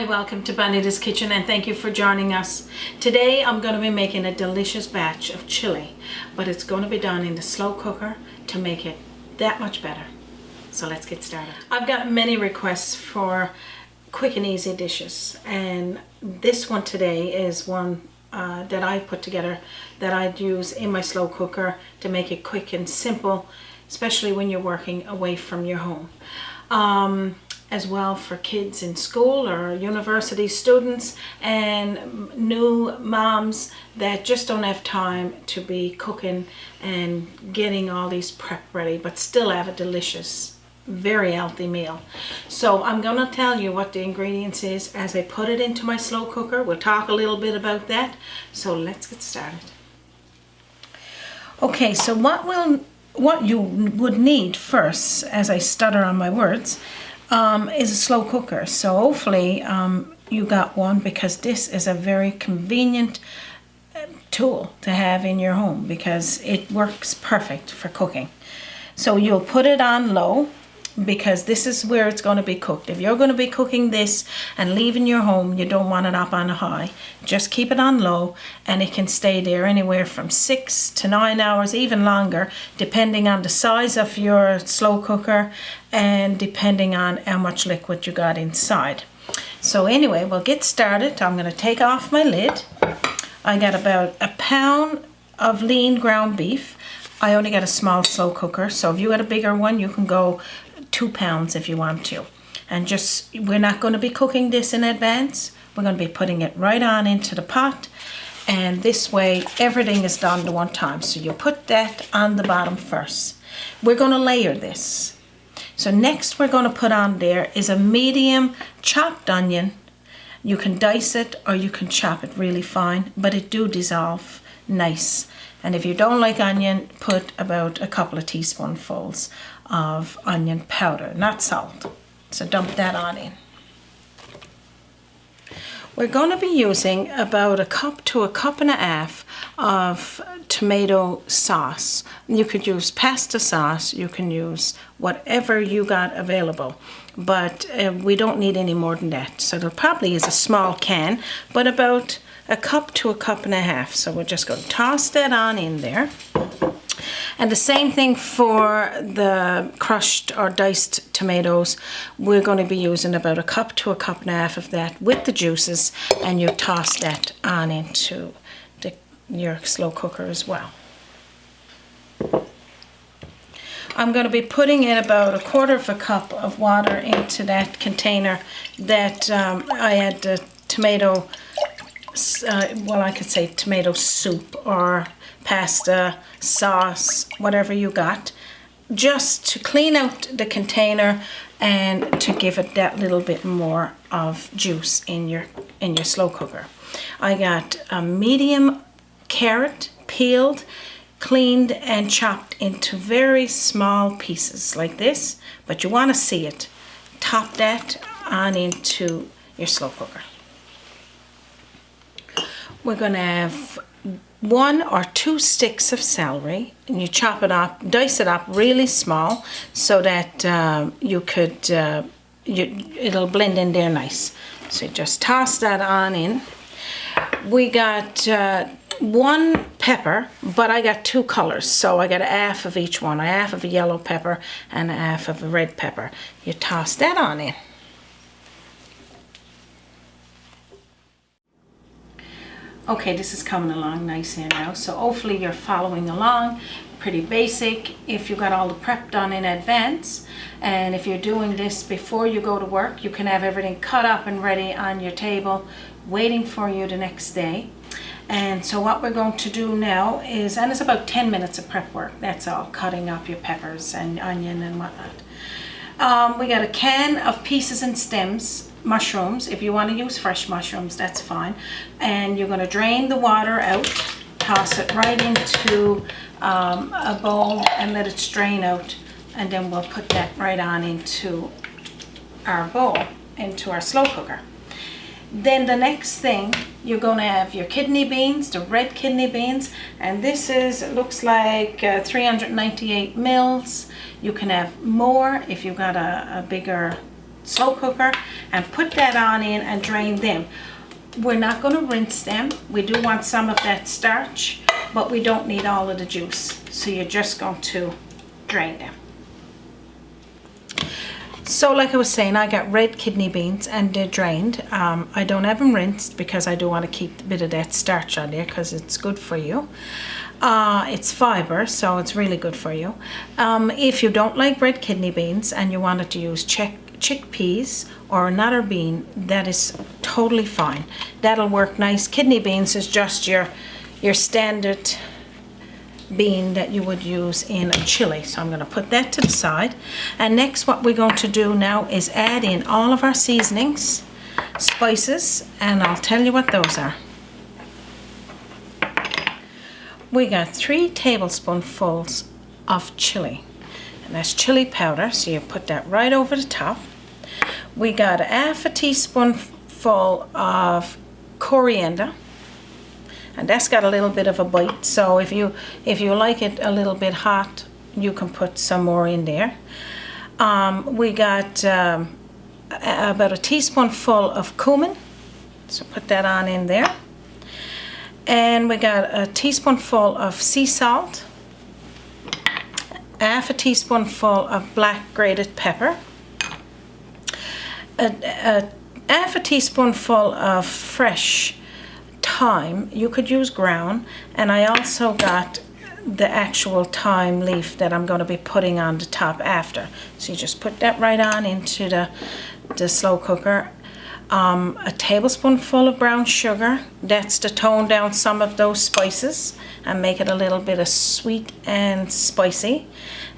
Hi, welcome to Bonita's Kitchen and thank you for joining us. Today I'm going to be making a delicious batch of chili, but it's going to be done in the slow cooker to make it that much better. So let's get started. I've got many requests for quick and easy dishes, and this one today is one that I put together that I'd use in my slow cooker to make it quick and simple, especially when you're working away from your home. As well for kids in school or university students and new moms that just don't have time to be cooking and getting all these prep ready, but still have a delicious, very healthy meal. So I'm going to tell you what the ingredients is as I put it into my slow cooker. We'll talk a little bit about that. So let's get started. Okay, so what you would need first, as I stutter on my words, is a slow cooker. So hopefully you got one, because this is a very convenient tool to have in your home because it works perfect for cooking. So you'll put it on low because this is where it's going to be cooked. If you're going to be cooking this and leaving your home, you don't want it up on high. Just keep it on low and it can stay there anywhere from 6 to 9 hours, even longer, depending on the size of your slow cooker and depending on how much liquid you got inside. So anyway, we'll get started. I'm going to take off my lid. I got about a pound of lean ground beef. I only got a small slow cooker, so if you got a bigger one, you can go 2 pounds if you want to. And just, we're not going to be cooking this in advance. We're going to be putting it right on into the pot, and this way everything is done at one time. So you put that on the bottom first. We're going to layer this. So next we're going to put on there is a medium chopped onion. You can dice it or you can chop it really fine, but it do dissolve nice. And if you don't like onion, put about a couple of teaspoonfuls of onion powder, not salt. So dump that on in. We're going to be using about a cup to a cup and a half of tomato sauce. You could use pasta sauce, you can use whatever you got available, but we don't need any more than that. So there probably is a small can, but about a cup to a cup and a half. So we're just going to toss that on in there. And the same thing for the crushed or diced tomatoes. We're going to be using about a cup to a cup and a half of that with the juices, and you toss that on into your slow cooker as well. I'm going to be putting in about 1/4 cup of water into that container that I had the tomato, well, I could say tomato soup or pasta sauce, whatever you got, just to clean out the container and to give it that little bit more of juice in your slow cooker. I got a medium carrot, peeled, cleaned and chopped into very small pieces like this, but you want to see it. Top that on into your slow cooker. We're going to have 1 or 2 sticks of celery, and you chop it up, dice it up really small so that it'll blend in there nice. So you just toss that on in. We got 1 pepper, but I got 2 colors, so I got a half of each one, a half of a yellow pepper and a half of a red pepper. You toss that on in. Okay, this is coming along nice here now, so hopefully you're following along. Pretty basic if you got all the prep done in advance, and if you're doing this before you go to work, you can have everything cut up and ready on your table waiting for you the next day. And so what we're going to do now is, and it's about 10 minutes of prep work, that's all, cutting up your peppers and onion and whatnot. We got a can of pieces and stems mushrooms. If you want to use fresh mushrooms, that's fine. And you're going to drain the water out, toss it right into a bowl and let it strain out, and then we'll put that right on into our bowl, into our slow cooker. Then the next thing, you're going to have your kidney beans, the red kidney beans, and this is, it looks like 398 mils. You can have more if you've got a bigger slow cooker and put that on in and drain them. We're not going to rinse them. We do want some of that starch, but we don't need all of the juice. So you're just going to drain them. So like I was saying, I got red kidney beans and they're drained. I don't have them rinsed because I do want to keep a bit of that starch on there because it's good for you. It's fiber, so it's really good for you. If you don't like red kidney beans and you wanted to use chickpeas or another bean, that is totally fine. That'll work nice. Kidney beans is just your standard bean that you would use in a chili. So I'm going to put that to the side. And next what we're going to do now is add in all of our seasonings, spices, and I'll tell you what those are. We got 3 tablespoonfuls of chili, and that's chili powder, so you put that right over the top. We got a half a teaspoonful of coriander, and that's got a little bit of a bite, so if you like it a little bit hot, you can put some more in there. We got about a teaspoonful of cumin, so put that on in there. And we got a teaspoonful of sea salt, half a teaspoonful of black grated pepper, half a teaspoonful of fresh thyme. You could use ground, and I also got the actual thyme leaf that I'm going to be putting on the top after. So you just put that right on into the slow cooker. A tablespoonful of brown sugar. That's to tone down some of those spices and make it a little bit of sweet and spicy.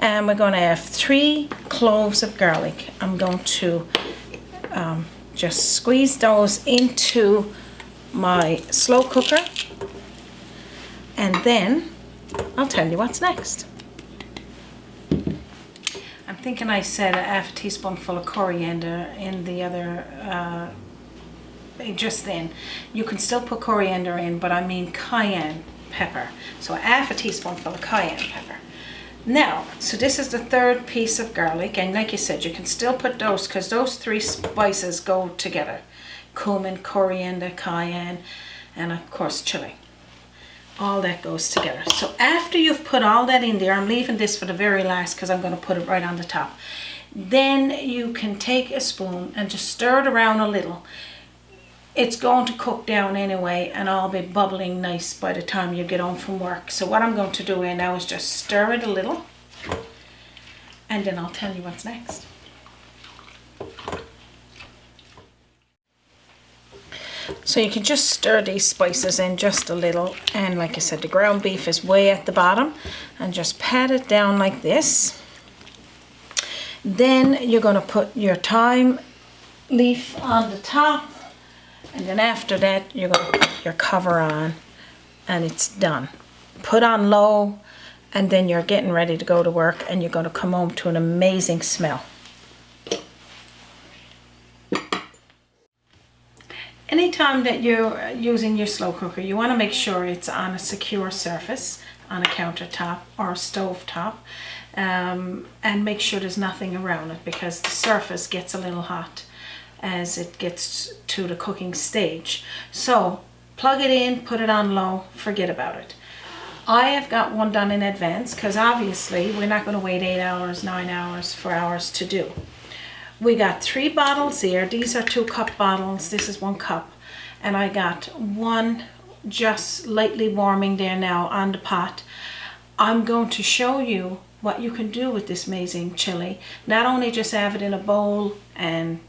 And we're going to have 3 cloves of garlic. I'm going to just squeeze those into my slow cooker, and then I'll tell you what's next. I'm thinking I said a half a teaspoonful of coriander in the other just then. You can still put coriander in, but I mean cayenne pepper. So a half a teaspoonful of cayenne pepper. Now, so this is the 3rd piece of garlic, and like you said, you can still put those because those 3 spices go together. Cumin, coriander, cayenne, and of course chili. All that goes together. So after you've put all that in there, I'm leaving this for the very last because I'm going to put it right on the top. Then you can take a spoon and just stir it around a little. It's going to cook down anyway, and I'll be bubbling nice by the time you get home from work. So what I'm going to do here now is just stir it a little, and then I'll tell you what's next. So you can just stir these spices in just a little, and like I said, the ground beef is way at the bottom, and just pat it down like this. Then you're going to put your thyme leaf on the top, and then after that you're going to put your cover on, and it's done. Put on low, and then you're getting ready to go to work, and you're going to come home to an amazing smell. Anytime that you're using your slow cooker, you want to make sure it's on a secure surface, on a countertop or a stove top, and make sure there's nothing around it, because the surface gets a little hot as it gets to the cooking stage. So plug it in, put it on low, forget about it. I have got one done in advance because obviously we're not going to wait 8 hours, 9 hours, 4 hours to do. We got 3 bottles here. These are 2-cup bottles. This is 1 cup. And I got 1 just lightly warming there now on the pot. I'm going to show you what you can do with this amazing chili. Not only just have it in a bowl and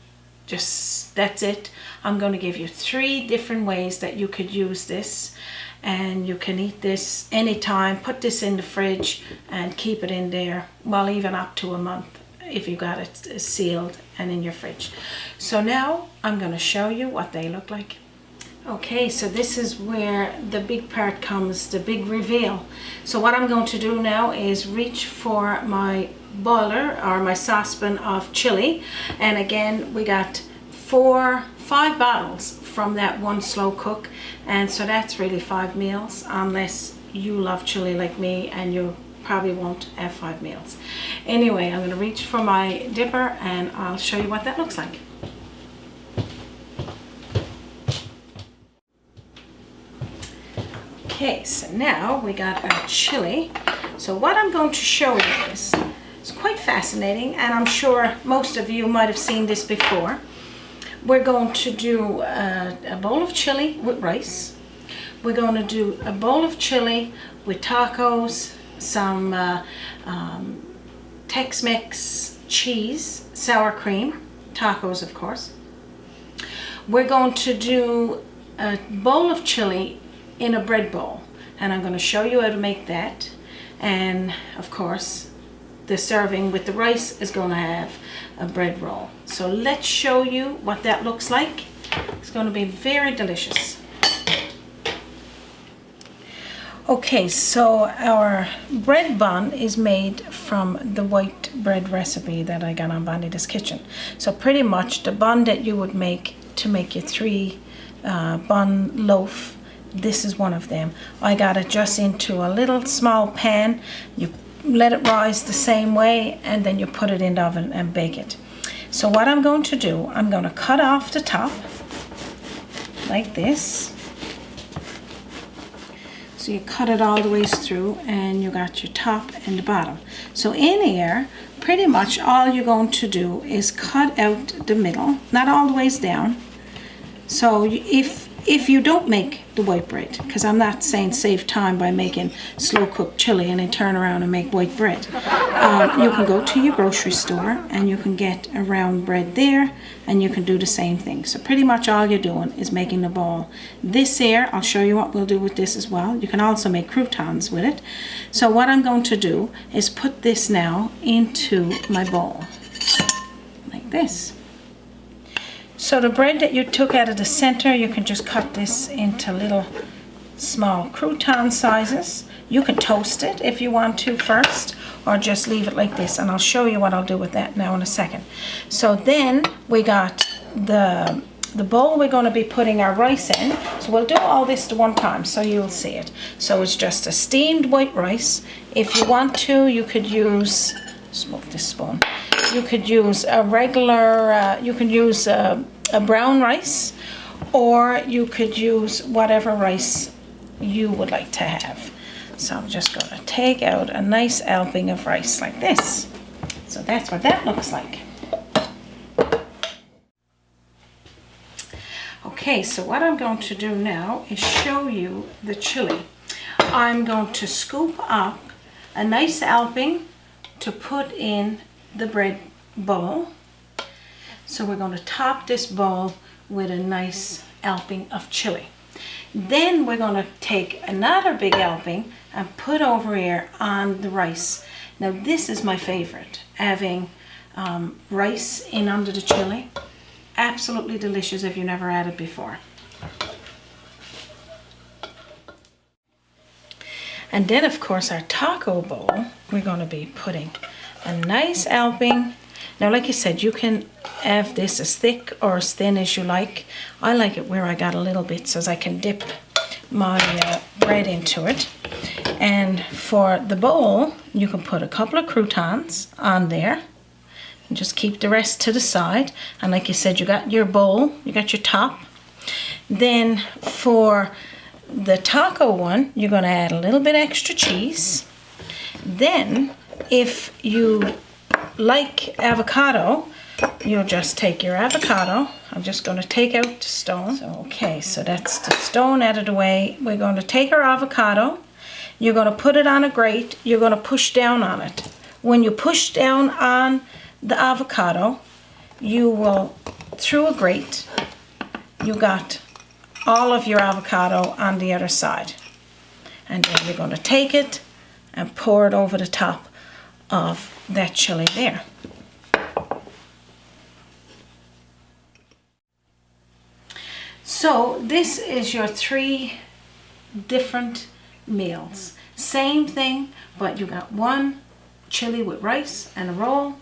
just that's it. I'm going to give you 3 different ways that you could use this. And you can eat this anytime. Put this in the fridge and keep it in there, well, even up to a month, if you got it sealed and in your fridge. So now I'm going to show you what they look like. Okay, so this is where the big part comes, the big reveal. So what I'm going to do now is reach for my boiler or my saucepan of chili, and again we got 5 bottles from that 1 slow cook, and so that's really 5 meals, unless you love chili like me and you probably won't have 5 meals. Anyway, I'm going to reach for my dipper and I'll show you what that looks like. Okay, so now we got our chili. So what I'm going to show you is, it's quite fascinating, and I'm sure most of you might have seen this before. We're going to do a bowl of chili with rice. We're going to do a bowl of chili with tacos, some Tex-Mex cheese, sour cream, tacos of course. We're going to do a bowl of chili in a bread bowl, and I'm going to show you how to make that. And of course the serving with the rice is going to have a bread roll. So let's show you what that looks like. It's going to be very delicious. Okay, so our bread bun is made from the white bread recipe that I got on Bonita's Kitchen. So pretty much the bun that you would make to make your 3 bun loaf, this is one of them. I got it just into a little small pan. You let it rise the same way, and then you put it in the oven and bake it. So what I'm going to do, I'm going to cut off the top like this. So you cut it all the way through, and you got your top and the bottom. So in here, pretty much all you're going to do is cut out the middle, not all the ways down. So if you don't make the white bread, because I'm not saying save time by making slow cooked chili and then turn around and make white bread, you can go to your grocery store and you can get a round bread there, and you can do the same thing. So pretty much all you're doing is making the ball. This here, I'll show you what we'll do with this as well. You can also make croutons with it. So what I'm going to do is put this now into my bowl like this. So the bread that you took out of the center, you can just cut this into little small crouton sizes. You can toast it if you want to first, or just leave it like this, and I'll show you what I'll do with that now in a second. So then we got the bowl we're going to be putting our rice in. So we'll do all this to one time so you'll see it. So it's just a steamed white rice. If you want to, you could use, just move this spoon. You could use a regular, you can use a brown rice, or you could use whatever rice you would like to have. So I'm just going to take out a nice helping of rice like this. So that's what that looks like. Okay, so what I'm going to do now is show you the chili. I'm going to scoop up a nice helping to put in the bread bowl. So we're going to top this bowl with a nice helping of chili. Then we're going to take another big helping and put over here on the rice. Now this is my favorite, having rice in under the chili. Absolutely delicious if you never had it before. And then of course our taco bowl, we're going to be putting a nice helping. Now like I said, you can have this as thick or as thin as you like. I like it where I got a little bit so as I can dip my bread into it. And for the bowl, you can put a couple of croutons on there and just keep the rest to the side. And like you said, you got your bowl, you got your top. Then for the taco one, you're going to add a little bit extra cheese. Then if you like avocado, you'll just take your avocado. I'm just going to take out the stone. So, okay, so that's the stone out of the way. We're going to take our avocado. You're going to put it on a grate. You're going to push down on it. When you push down on the avocado, you will, through a grate, you got all of your avocado on the other side. And then you're going to take it and pour it over the top of that chili there. So this is your 3 different meals. Same thing, but you got one chili with rice and a roll.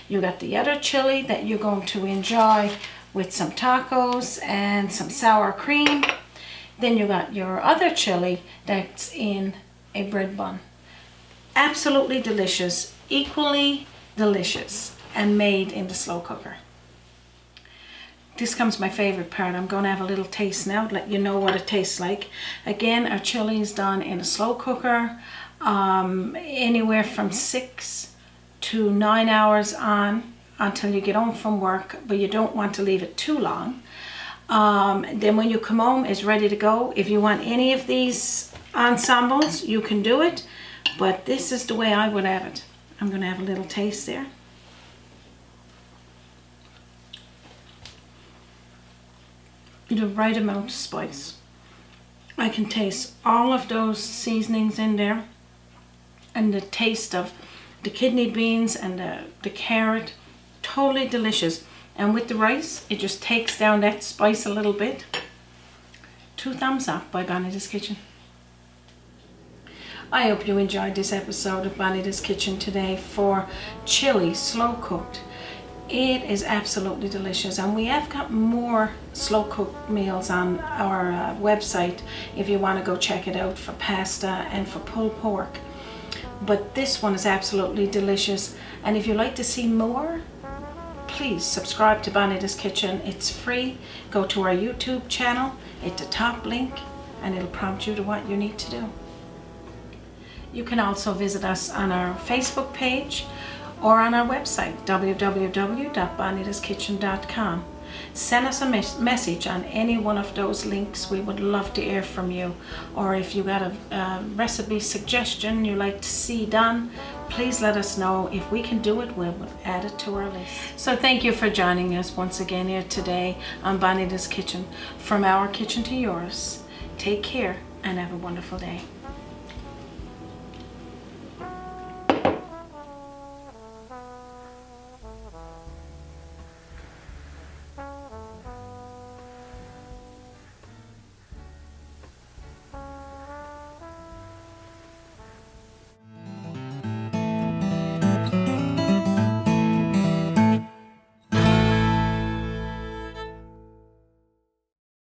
You got the other chili that you're going to enjoy with some tacos and some sour cream. Then you got your other chili that's in a bread bun. absolutely delicious, equally delicious, and made in the slow cooker. This comes my favorite part. I'm going to have a little taste now to let you know what it tastes like. Again, our chili is done in a slow cooker, anywhere from 6 to 9 hours on until you get home from work, but you don't want to leave it too long. Then when you come home, it's ready to go. If you want any of these ensembles, you can do it, but this is the way I would have it. I'm going to have a little taste there. The right amount of spice. I can taste all of those seasonings in there, and the taste of the kidney beans and the carrot. Totally delicious. And with the rice, it just takes down that spice a little bit. 2 thumbs up by Bonita's Kitchen. I hope you enjoyed this episode of Bonita's Kitchen today for chili slow cooked. It is absolutely delicious, and we have got more slow cooked meals on our website if you want to go check it out, for pasta and for pulled pork. But this one is absolutely delicious, and if you'd like to see more, please subscribe to Bonita's Kitchen. It's free. Go to our YouTube channel, hit the top link, and it'll prompt you to what you need to do. You can also visit us on our Facebook page or on our website, www.bonitaskitchen.com. Send us a message on any one of those links. We would love to hear from you. Or if you got a recipe suggestion you like to see done, please let us know. If we can do it, we'll add it to our list. So thank you for joining us once again here today on Bonita's Kitchen. From our kitchen to yours. Take care and have a wonderful day.